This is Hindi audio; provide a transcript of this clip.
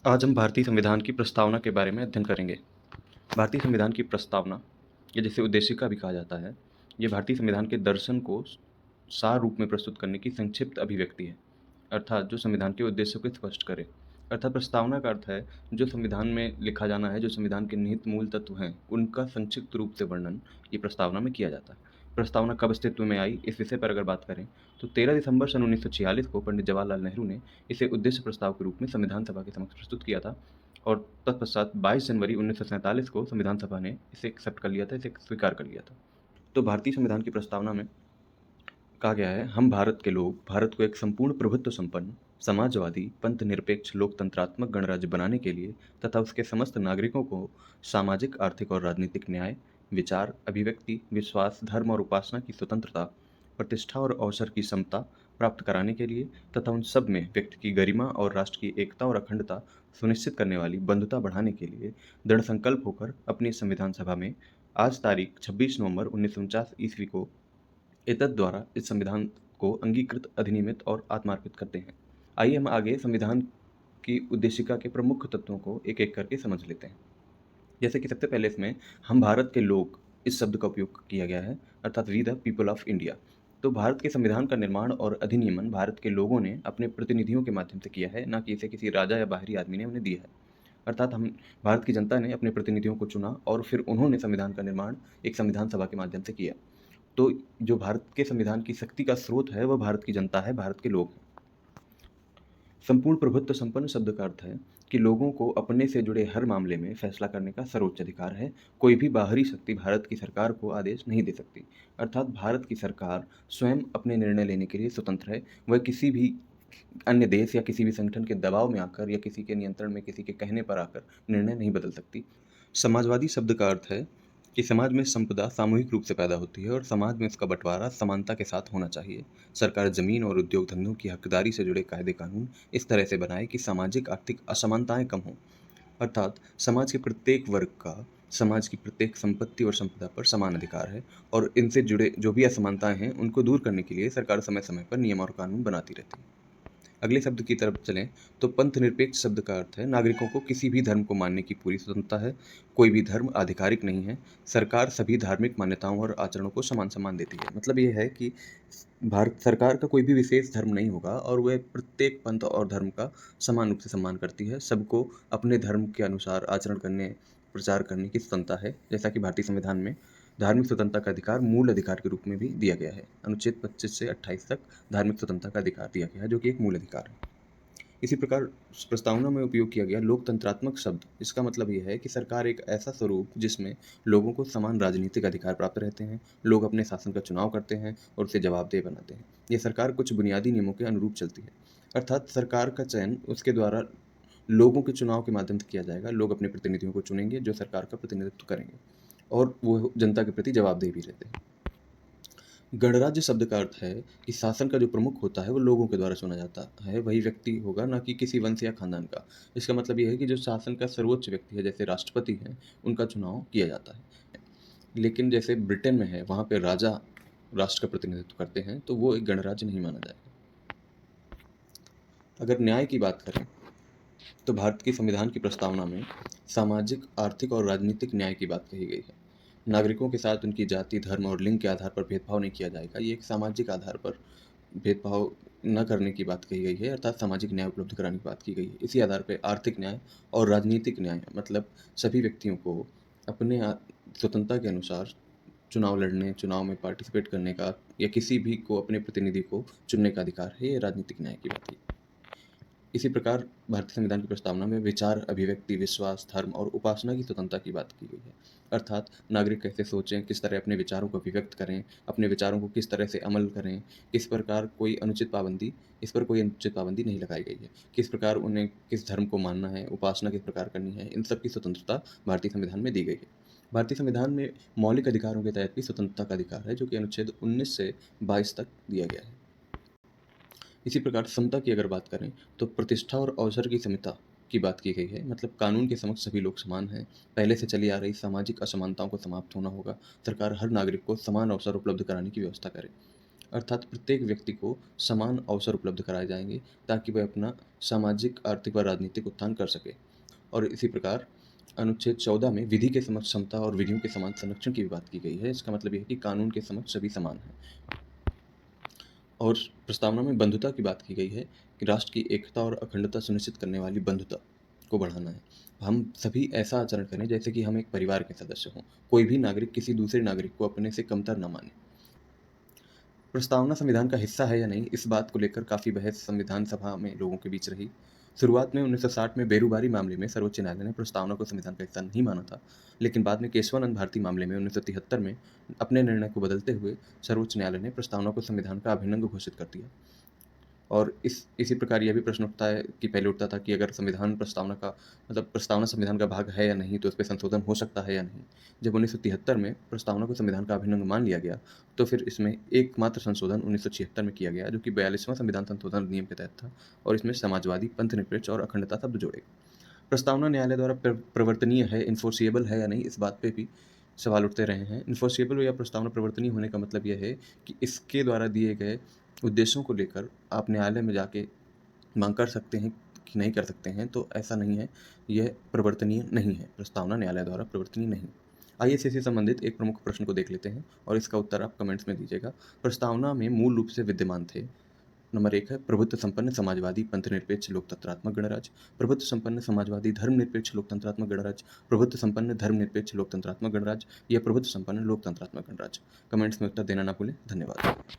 आज हम भारतीय संविधान की प्रस्तावना के बारे में अध्ययन करेंगे। भारतीय संविधान की प्रस्तावना या जिसे उद्देशिका भी कहा जाता है, ये भारतीय संविधान के दर्शन को सार रूप में प्रस्तुत करने की संक्षिप्त अभिव्यक्ति है, अर्थात जो संविधान के उद्देश्यों को स्पष्ट करे। अर्थात प्रस्तावना का अर्थ है जो संविधान में लिखा जाना है, जो संविधान के निहित मूल तत्व हैं, उनका संक्षिप्त रूप से वर्णन ये प्रस्तावना में किया जाता है। प्रस्तावना कब अस्तित्व में आई, इस विषय पर अगर बात करें तो 13 दिसंबर सन 1946 को पंडित जवाहरलाल नेहरू ने इसे उद्देश्य प्रस्ताव के रूप में संविधान सभा के समक्ष प्रस्तुत किया था और तत्पश्चात 22 जनवरी 1947 को संविधान सभा ने इसे एक्सेप्ट कर लिया था, इसे स्वीकार कर लिया था। तो भारतीय संविधान की प्रस्तावना में कहा गया है, हम भारत के लोग भारत को एक संपूर्ण प्रभुत्व संपन्न, समाजवादी, पंथ निरपेक्ष, लोकतंत्रात्मक गणराज्य बनाने के लिए तथा उसके समस्त नागरिकों को सामाजिक, आर्थिक और राजनीतिक न्याय, विचार, अभिव्यक्ति, विश्वास, धर्म और उपासना की स्वतंत्रता, प्रतिष्ठा और अवसर की समता प्राप्त कराने के लिए तथा उन सब में व्यक्ति की गरिमा और राष्ट्र की एकता और अखंडता सुनिश्चित करने वाली बंधुता बढ़ाने के लिए दृढ़ संकल्प होकर अपनी संविधान सभा में आज तारीख 26 नवंबर 1949 ईस्वी को एतद द्वारा इस संविधान को अंगीकृत, अधिनियमित और आत्मार्पित करते हैं। आइए हम आगे संविधान की उद्देशिका के प्रमुख तत्वों को एक एक करके समझ लेते हैं। जैसे कि सबसे पहले इसमें हम भारत के लोग इस शब्द का उपयोग किया गया है, अर्थात we the people of India. तो भारत के संविधान का निर्माण और अधिनियमन भारत के लोगों ने अपने प्रतिनिधियों के माध्यम से किया है, ना कि इसे किसी राजा या बाहरी आदमी ने उन्हें दिया है। अर्थात हम भारत की जनता ने अपने प्रतिनिधियों को चुना और फिर उन्होंने संविधान का निर्माण एक संविधान सभा के माध्यम से किया। तो जो भारत के संविधान की शक्ति का स्रोत है वह भारत की जनता है, भारत के लोग हैं। संपूर्ण प्रभुत्व संपन्न शब्द का अर्थ है कि लोगों को अपने से जुड़े हर मामले में फैसला करने का सर्वोच्च अधिकार है। कोई भी बाहरी शक्ति भारत की सरकार को आदेश नहीं दे सकती। अर्थात भारत की सरकार स्वयं अपने निर्णय लेने के लिए स्वतंत्र है। वह किसी भी अन्य देश या किसी भी संगठन के दबाव में आकर या किसी के नियंत्रण में किसी के कहने पर आकर निर्णय नहीं बदल सकती। समाजवादी शब्द का अर्थ है कि समाज में संपदा सामूहिक रूप से पैदा होती है और समाज में इसका बंटवारा समानता के साथ होना चाहिए। सरकार जमीन और उद्योग धंधों की हकदारी से जुड़े कायदे कानून इस तरह से बनाए कि सामाजिक आर्थिक असमानताएं कम हों। अर्थात समाज के प्रत्येक वर्ग का समाज की प्रत्येक संपत्ति और संपदा पर समान अधिकार है और इनसे जुड़े जो भी असमानताएं हैं उनको दूर करने के लिए सरकार समय समय पर नियम और कानून बनाती रहती है। अगले शब्द की तरफ चलें तो पंथ निरपेक्ष शब्द का अर्थ है नागरिकों को किसी भी धर्म को मानने की पूरी स्वतंत्रता है। कोई भी धर्म आधिकारिक नहीं है। सरकार सभी धार्मिक मान्यताओं और आचरणों को समान सम्मान देती है। मतलब ये है कि भारत सरकार का कोई भी विशेष धर्म नहीं होगा और वह प्रत्येक पंथ और धर्म का समान रूप से सम्मान करती है। सबको अपने धर्म के अनुसार आचरण करने, प्रचार करने की स्वतंत्रता है। जैसा कि भारतीय संविधान में धार्मिक स्वतंत्रता का अधिकार मूल अधिकार के रूप में भी दिया गया है। अनुच्छेद 25 से 28 तक धार्मिक स्वतंत्रता का अधिकार दिया गया है, जो कि एक मूल अधिकार है। इसी प्रकार प्रस्तावना में उपयोग किया गया लोकतंत्रात्मक शब्द, इसका मतलब यह है कि सरकार एक ऐसा स्वरूप जिसमें लोगों को समान राजनीतिक अधिकार प्राप्त रहते हैं, लोग अपने शासन का चुनाव करते हैं और उसे जवाबदेह बनाते हैं। यह सरकार कुछ बुनियादी नियमों के अनुरूप चलती है। अर्थात सरकार का चयन उसके द्वारा लोगों के चुनाव के माध्यम से किया जाएगा। लोग अपने प्रतिनिधियों को चुनेंगे जो सरकार का प्रतिनिधित्व करेंगे और वो जनता के प्रति जवाबदेह भी रहते हैं। गणराज्य शब्द का अर्थ है कि शासन का जो प्रमुख होता है वो लोगों के द्वारा चुना जाता है, वही व्यक्ति होगा, ना कि किसी वंश या खानदान का। इसका मतलब ये है कि जो शासन का सर्वोच्च व्यक्ति है, जैसे राष्ट्रपति हैं, उनका चुनाव किया जाता है। लेकिन जैसे ब्रिटेन में है, वहाँ पे राजा राष्ट्र का प्रतिनिधित्व करते हैं, तो वो एक गणराज्य नहीं माना जाएगा। अगर न्याय की बात करें तो भारत के संविधान की प्रस्तावना में सामाजिक, आर्थिक और राजनीतिक न्याय की बात कही गई है। नागरिकों के साथ उनकी जाति, धर्म और लिंग के आधार पर भेदभाव नहीं किया जाएगा। ये एक सामाजिक आधार पर भेदभाव न करने की बात कही गई है, अर्थात सामाजिक न्याय उपलब्ध कराने की बात की गई है। इसी आधार पर आर्थिक न्याय और राजनीतिक न्याय, मतलब सभी व्यक्तियों को अपने स्वतंत्रता के अनुसार चुनाव लड़ने, चुनाव में पार्टिसिपेट करने का या किसी भी को अपने प्रतिनिधि को चुनने का अधिकार है। ये राजनीतिक न्याय की बात है। इसी प्रकार भारतीय संविधान की प्रस्तावना में विचार, अभिव्यक्ति, विश्वास, धर्म और उपासना की स्वतंत्रता की बात की गई है। अर्थात नागरिक कैसे सोचें, किस तरह अपने विचारों को अभिव्यक्त करें, अपने विचारों को किस तरह से अमल करें, किस प्रकार कोई अनुचित पाबंदी इस पर कोई अनुचित पाबंदी नहीं लगाई गई है। किस प्रकार उन्हें किस धर्म को मानना है, उपासना किस प्रकार करनी है, इन सब की स्वतंत्रता भारतीय संविधान में दी गई है। भारतीय संविधान में मौलिक अधिकारों के तहत भी स्वतंत्रता का अधिकार है, जो कि अनुच्छेद 19 से 22 तक दिया गया है। इसी प्रकार समता की अगर बात करें तो प्रतिष्ठा और अवसर की समता की बात की गई है। मतलब कानून के समक्ष सभी लोग समान हैं। पहले से चली आ रही सामाजिक असमानताओं को समाप्त होना होगा। सरकार हर नागरिक को समान अवसर उपलब्ध कराने की व्यवस्था करे। अर्थात प्रत्येक व्यक्ति को समान अवसर उपलब्ध कराए जाएंगे ताकि वह अपना सामाजिक, आर्थिक व राजनीतिक उत्थान कर सके। और इसी प्रकार अनुच्छेद 14 में विधि के समक्ष समता और विधियों के समान संरक्षण की भी बात की गई है। इसका मतलब यह है कि कानून के समक्ष सभी समान हैं। और प्रस्तावना में बंधुता की बात की गई है कि राष्ट्र की एकता और अखंडता सुनिश्चित करने वाली बंधुता को बढ़ाना है। हम सभी ऐसा आचरण करें जैसे कि हम एक परिवार के सदस्य हों। कोई भी नागरिक किसी दूसरे नागरिक को अपने से कमतर न माने। प्रस्तावना संविधान का हिस्सा है या नहीं, इस बात को लेकर काफ़ी बहस संविधान सभा में लोगों के बीच रही। शुरुआत में 1960 में बेरूबारी मामले में सर्वोच्च न्यायालय ने प्रस्तावना को संविधान का हिस्सा नहीं माना था, लेकिन बाद में केशवानंद भारती मामले में 1973 में अपने निर्णय को बदलते हुए सर्वोच्च न्यायालय ने प्रस्तावना को संविधान का अभिन्न अंग घोषित कर दिया। और इसी प्रकार यह भी प्रश्न उठता है कि पहले उठता था कि अगर संविधान प्रस्तावना का मतलब प्रस्तावना संविधान का भाग है या नहीं, तो इस पे संशोधन हो सकता है या नहीं। जब 1973 में प्रस्तावना को संविधान का अभिन्न अंग मान लिया गया, तो फिर इसमें एकमात्र संशोधन 1976 में किया गया, जो कि 42वां संविधान संशोधन अधिनियम के तहत था, और इसमें समाजवादी, पंथनिरपेक्ष और अखंडता शब्द जोड़े। प्रस्तावना न्यायालय द्वारा प्रवर्तनीय है, इन्फोर्सिएबल है या नहीं, इस बात पे भी सवाल उठते रहे हैं। इन्फोर्सिएबल या प्रस्तावना प्रवर्तनीय होने का मतलब यह है कि इसके द्वारा दिए गए उद्देश्यों को लेकर आप न्यायालय में जाके मांग कर सकते हैं कि नहीं कर सकते हैं, तो ऐसा नहीं है। यह प्रवर्तनीय नहीं है, प्रस्तावना न्यायालय द्वारा प्रवर्तनीय नहीं। आइए इससे संबंधित एक प्रमुख प्रश्न को देख लेते हैं और इसका उत्तर आप कमेंट्स में दीजिएगा। प्रस्तावना में मूल रूप से विद्यमान थे। नंबर 1 है प्रभुत्व संपन्न समाजवादी पंथनिरपेक्ष लोकतंत्रात्मक गणराज्य, प्रभुत्व संपन्न समाजवादी धर्मनिरपेक्ष लोकतंत्रात्मक गणराज्य, प्रभुत्व संपन्न धर्मनिरपेक्ष लोकतंत्रात्मक गणराज्य या प्रभुत्व संपन्न लोकतंत्रात्मक गणराज्य। कमेंट्स में उत्तर देना ना भूलें। धन्यवाद।